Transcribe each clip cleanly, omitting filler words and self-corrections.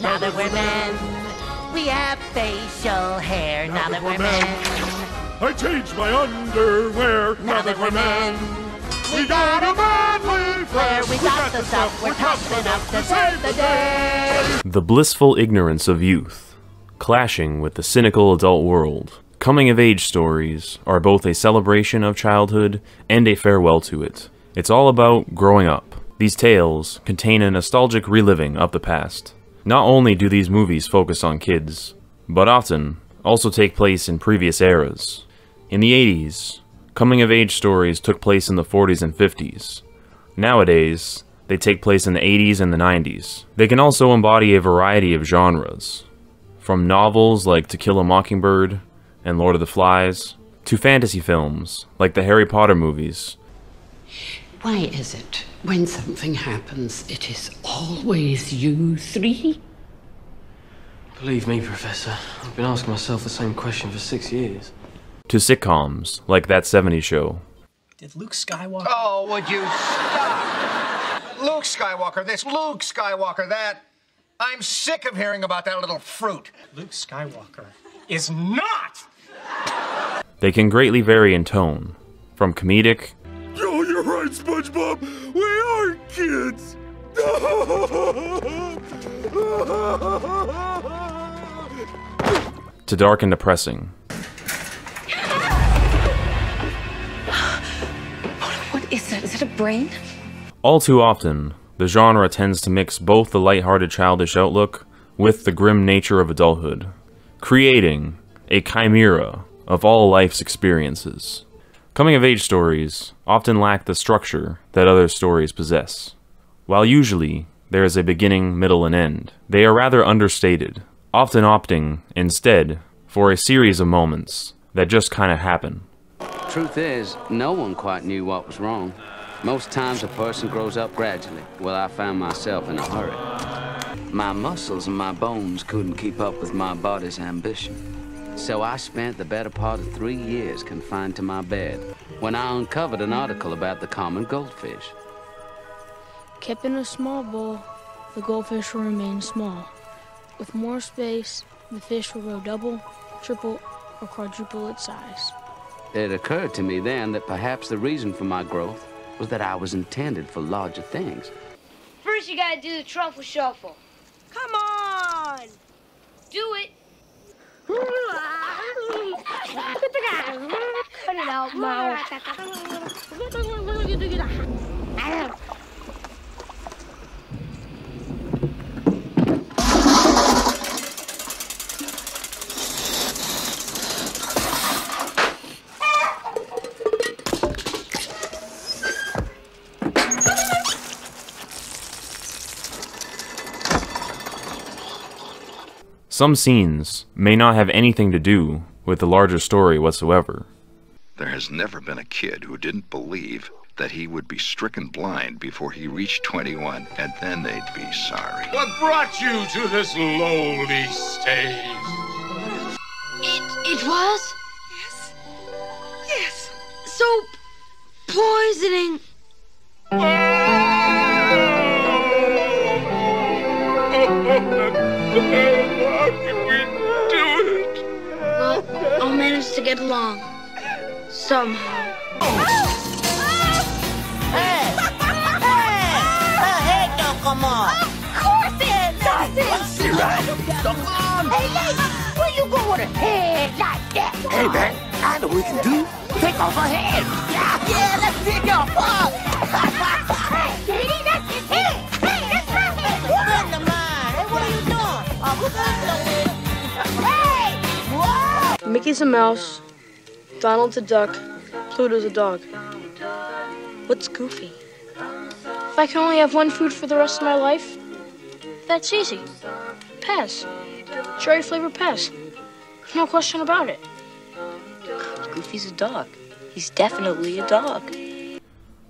Now that we're men, we have facial hair. Now that we're men, I changed my underwear. now that we're men, we got a manly flair. We got the stuff, we're tough enough to save the day. The blissful ignorance of youth, clashing with the cynical adult world. Coming-of-age stories are both a celebration of childhood and a farewell to it. It's all about growing up. These tales contain a nostalgic reliving of the past. Not only do these movies focus on kids, but often also take place in previous eras. In the 80s, coming-of-age stories took place in the 40s and 50s. Nowadays, they take place in the 80s and the 90s. They can also embody a variety of genres, from novels like To Kill a Mockingbird and Lord of the Flies, to fantasy films like the Harry Potter movies. Why is it, when something happens, it is always you three? Believe me, Professor, I've been asking myself the same question for 6 years. To sitcoms like That 70s Show. Did Luke Skywalker? Oh, would you stop? Luke Skywalker this, Luke Skywalker that. I'm sick of hearing about that little fruit. Luke Skywalker is not! They can greatly vary in tone, from comedic Oh, you're right, SpongeBob. We aren't kids. to dark and depressing. What is that? Is it a brain? All too often, the genre tends to mix both the lighthearted childish outlook with the grim nature of adulthood, creating a chimera of all life's experiences. Coming-of-age stories often lack the structure that other stories possess. While usually there is a beginning, middle, and end, they are rather understated, often opting, instead, for a series of moments that just kinda happen. Truth is, no one quite knew what was wrong. Most times a person grows up gradually. Well, I found myself in a hurry. My muscles and my bones couldn't keep up with my body's ambition. So I spent the better part of 3 years confined to my bed when I uncovered an article about the common goldfish. Kept in a small bowl, the goldfish will remain small. With more space, the fish will grow double, triple, or quadruple its size. It occurred to me then that perhaps the reason for my growth was that I was intended for larger things. First you gotta do the truffle shuffle. Come on! Do it! Cut it out, Mom. Some scenes may not have anything to do with the larger story whatsoever. There has never been a kid who didn't believe that he would be stricken blind before he reached 21, and then they'd be sorry. What brought you to this lowly stage? It was? Yes. Yes. Soap poisoning. How can we do it? Well, I'll manage to get along. Somehow. Hey, don't come on. Of course it doesn't! You're right. Come on. Hey, lady, where you going with a head like that? Hey, man, I know what we can do. Take off her head. Yeah, let's pick your fuck. Hey, lady, that's his head. Hey, that's my head. Good to mine. Hey, what are you doing? Hey, whoa. Mickey's a mouse, Donald's a duck, Pluto's a dog. What's Goofy? If I can only have one food for the rest of my life, that's easy. Pez. Cherry-flavored Pez. No question about it. Goofy's a dog. He's definitely a dog.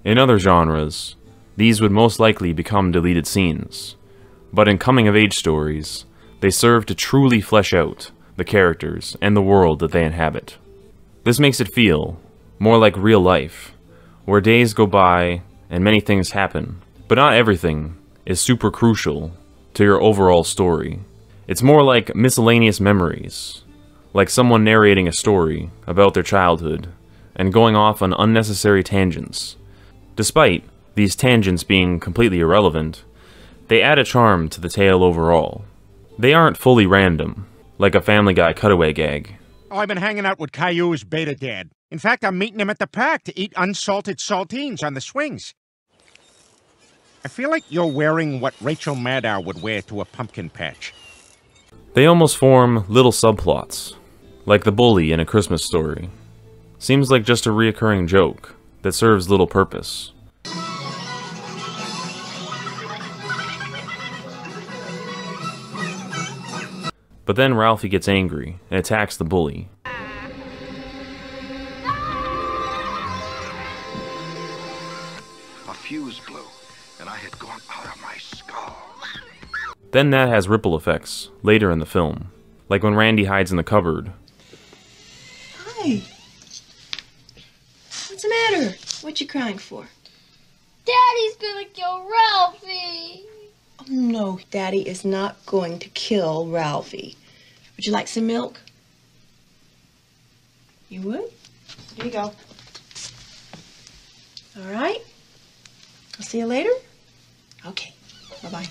In other genres, these would most likely become deleted scenes. But in coming-of-age stories, they serve to truly flesh out the characters and the world that they inhabit. This makes it feel more like real life, where days go by and many things happen, but not everything is super crucial to your overall story. It's more like miscellaneous memories, like someone narrating a story about their childhood and going off on unnecessary tangents. Despite these tangents being completely irrelevant, they add a charm to the tale overall. They aren't fully random, like a Family Guy cutaway gag. Oh, I've been hanging out with Caillou's beta dad. In fact, I'm meeting him at the park to eat unsalted saltines on the swings. I feel like you're wearing what Rachel Maddow would wear to a pumpkin patch. They almost form little subplots, like the bully in A Christmas Story. Seems like just a reoccurring joke that serves little purpose. But then Ralphie gets angry and attacks the bully. A fuse blew, and I had gone out of my skull. Then that has ripple effects later in the film, like when Randy hides in the cupboard. Hi. What's the matter? What you crying for? Daddy's gonna kill Ralphie. Oh, no, Daddy is not going to kill Ralphie. Would you like some milk? You would? Here you go. All right. I'll see you later. Okay. Bye-bye.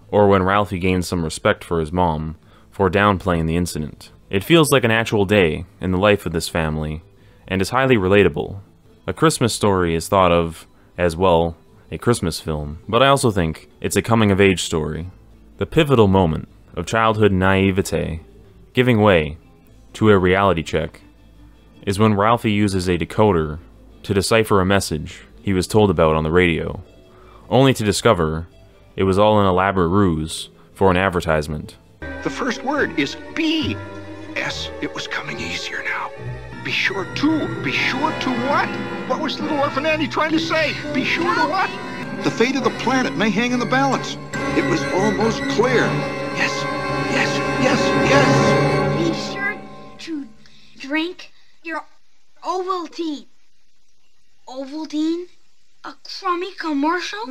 Or when Ralphie gains some respect for his mom for downplaying the incident. It feels like an actual day in the life of this family, and is highly relatable. A Christmas Story is thought of as, well, a Christmas film, but I also think it's a coming-of-age story. The pivotal moment of childhood naivete giving way to a reality check is when Ralphie uses a decoder to decipher a message he was told about on the radio, only to discover it was all an elaborate ruse for an advertisement. The first word is B. S. It was coming easier now. Be sure to. Be sure to what? What was little orphan Annie trying to say? Be sure to what? The fate of the planet may hang in the balance. It was almost clear. Yes, yes, yes, yes. Be sure to drink your Ovaltine. Ovaltine? A crummy commercial?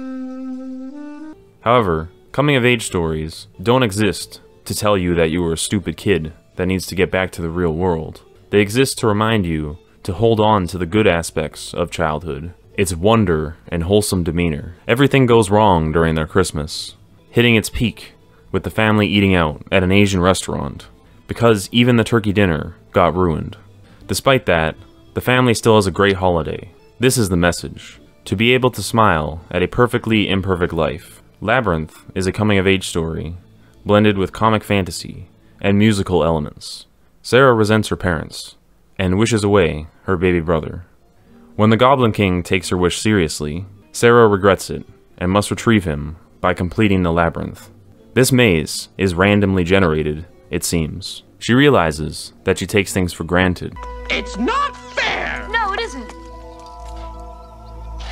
However, coming-of-age stories don't exist to tell you that you were a stupid kid that needs to get back to the real world. They exist to remind you to hold on to the good aspects of childhood, its wonder and wholesome demeanor. Everything goes wrong during their Christmas, hitting its peak with the family eating out at an Asian restaurant, because even the turkey dinner got ruined. Despite that, the family still has a great holiday. This is the message: to be able to smile at a perfectly imperfect life. Labyrinth is a coming-of-age story, blended with comic fantasy and musical elements. Sarah resents her parents, and wishes away her baby brother. When the Goblin King takes her wish seriously, Sarah regrets it, and must retrieve him by completing the labyrinth. This maze is randomly generated, it seems. She realizes that she takes things for granted. It's not fair! No, it isn't.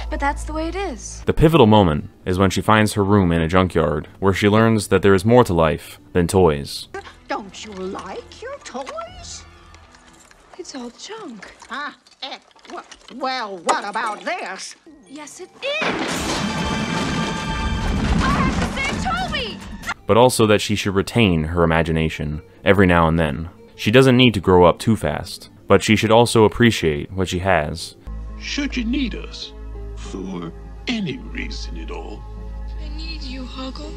But that's the way it is. The pivotal moment is when she finds her room in a junkyard, where she learns that there is more to life than toys. Don't you like your toys? It's all junk. Huh? Well, what about this? Yes, it is! I have to save Toby! But also that she should retain her imagination every now and then. She doesn't need to grow up too fast, but she should also appreciate what she has. Should you need us, for any reason at all. I need you, Huggle.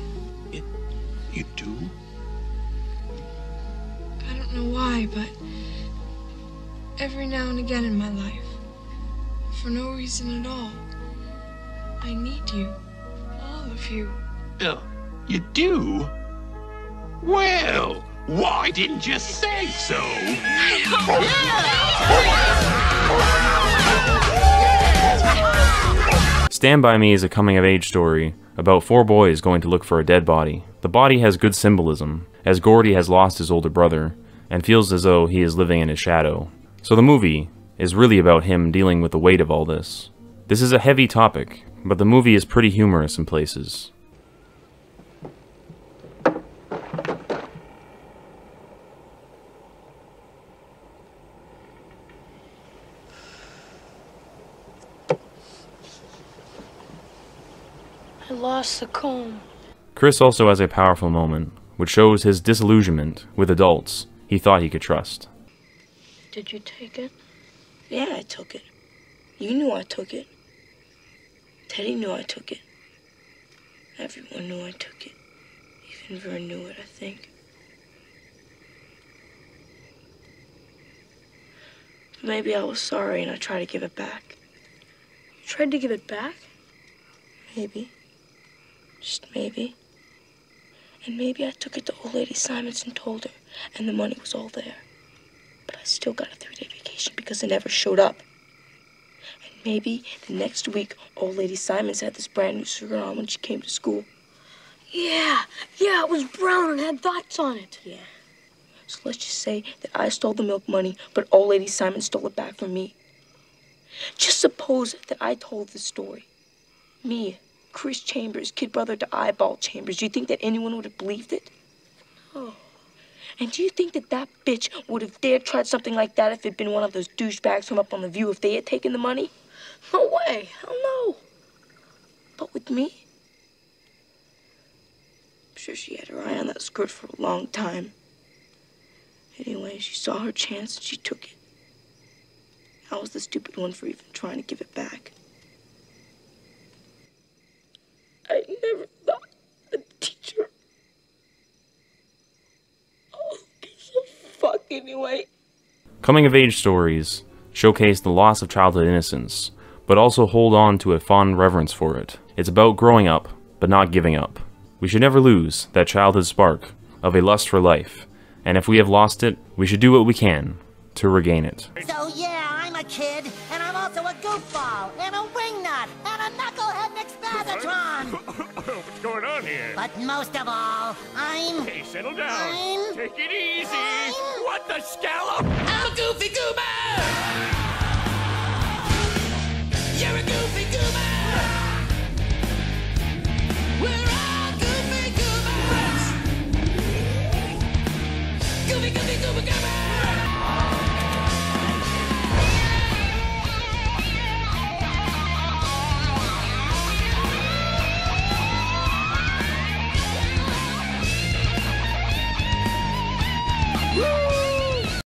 You do? I don't know why, but every now and again in my life, for no reason at all, I need you. All of you. You do? Well, why didn't you say so? Stand By Me is a coming-of-age story about 4 boys going to look for a dead body. The body has good symbolism, as Gordy has lost his older brother, and feels as though he is living in his shadow. So the movie is really about him dealing with the weight of all this. This is a heavy topic, but the movie is pretty humorous in places. I lost the comb. Chris also has a powerful moment, which shows his disillusionment with adults he thought he could trust. Did you take it? Yeah, I took it. You knew I took it. Teddy knew I took it. Everyone knew I took it. Even Vern knew it, I think. Maybe I was sorry and I tried to give it back. You tried to give it back? Maybe. Just maybe. And maybe I took it to old lady Simons and told her, and the money was all there. But I still got a 3-day vacation because it never showed up. And maybe the next week, old lady Simons had this brand new sugar on when she came to school. Yeah, it was brown and had dots on it. Yeah. So let's just say that I stole the milk money, but old lady Simons stole it back from me. Just suppose that I told the story. Me, Chris Chambers, kid brother to Eyeball Chambers. Do you think that anyone would have believed it? Oh. And do you think that that bitch would have dared tried something like that if it'd been one of those douchebags from up on the View if they had taken the money? No way. Hell no. But with me? I'm sure she had her eye on that skirt for a long time. Anyway, she saw her chance and she took it. I was the stupid one for even trying to give it back. I never thought the teacher... Oh, piece of fuck anyway. Coming-of-age stories showcase the loss of childhood innocence, but also hold on to a fond reverence for it. It's about growing up, but not giving up. We should never lose that childhood spark of a lust for life, and if we have lost it, we should do what we can to regain it. So yeah, I'm a kid, and I'm also a goofball, and a wingnut, and a knucklehead McSpagatron! What's going on here? But most of all, I'm... Hey, settle down. Take it easy. What the scallop? I'm a goofy goober! You're a goofy goober. We're all goofy goobers! Goofy, goofy, goober, goober!